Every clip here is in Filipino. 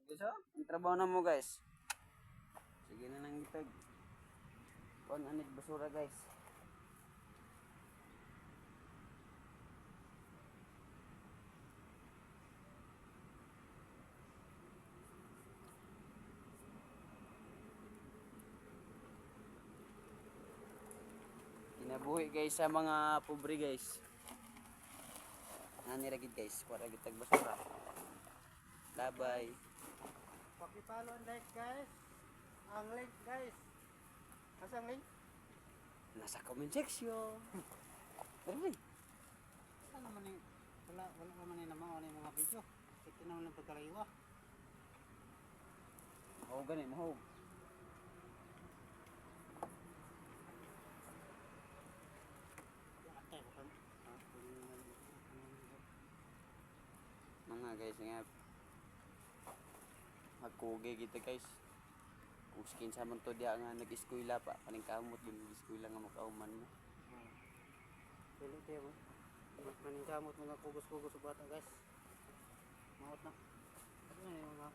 Guys, oh, ang trabaho na mo guys. Sige na nang gitag. Kon anit basura guys. Kinabuhi guys sa mga pobre guys. Nani ragid guys, para gitag basura. Labay. Pakipalo ang like guys. Ang link guys. Asa ang link? Nasa comment section. Dali. Saan naman yung wala naman yung yung mga video. Sige naman ng pagkaraywa. Mahog gani, mahog. Atay ko kan. Mga guys nga magkugi kita guys. Kuskin sa man to dia nga nag-eskwela pa, kaning kamot din nag-eskwela nga makauman mo. Dili tayo mo. Maningamot mga kugos-kugos sa bata guys. Maot na. Ano na yung mga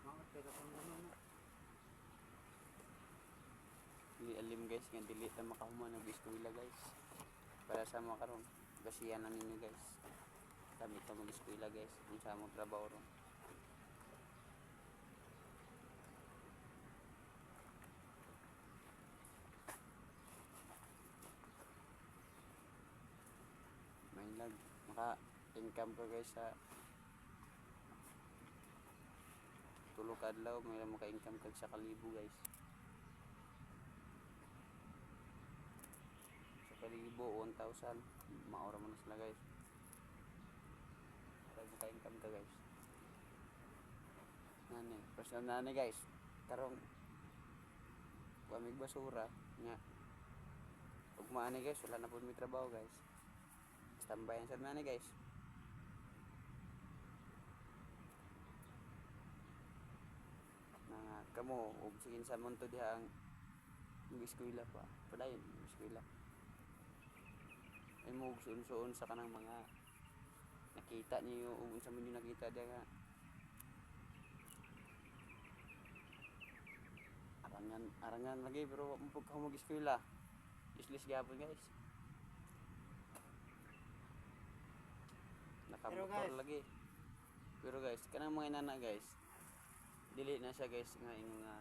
maot kaya kapag naman na. Dili alim guys nga dili ta makahuman nag-eskwela guys. Para sa mga karon, gasiyan na ninyo guys. Kami ta mag-eskwela guys, kung sa among trabaho ron. May lag, maka-income ka guys sa tulog adlaw, may maka-income ka sa kalibo guys. Sa kalibo 1,000, maura mo na sila guys. Para maka-income ka guys. Nani, personal nani guys. Karong wamig basura nga. Ug maani guys, wala na pud may trabaho guys. Tambayan sa nani guys. Nga kamo ug sigin sa monto diha ang eskwela pa. Padayon eskwela. Ay mo suon-suon sa kanang mga nakita niyo ug unsa man yung nakita diha nga. Arangan lagi pero mo pud ka mag-eskwela. Useless gyapon guys. Nakamotor lagi. Pero guys, kanang mga inana guys, dili na siya guys nga ingon nga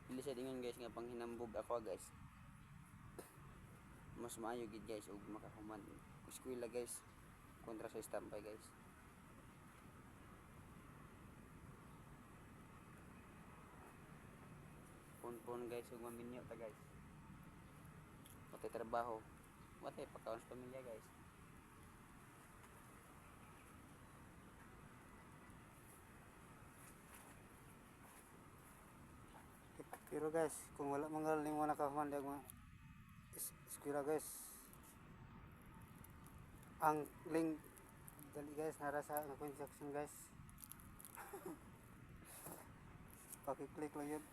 dili siya ingon guys nga panghinambog ako guys. Mas maayo gid guys ug makahuman eskwela guys kontra sa stampay guys. Pon guys ug maminyo ta guys. Patay trabaho, patay pagkaon sa pamilya guys. Pero guys, kung wala mga ning mga nakahuman diag mga eskwela guys. Ang link dali guys nara sa comment section guys. Paki-click lang yun.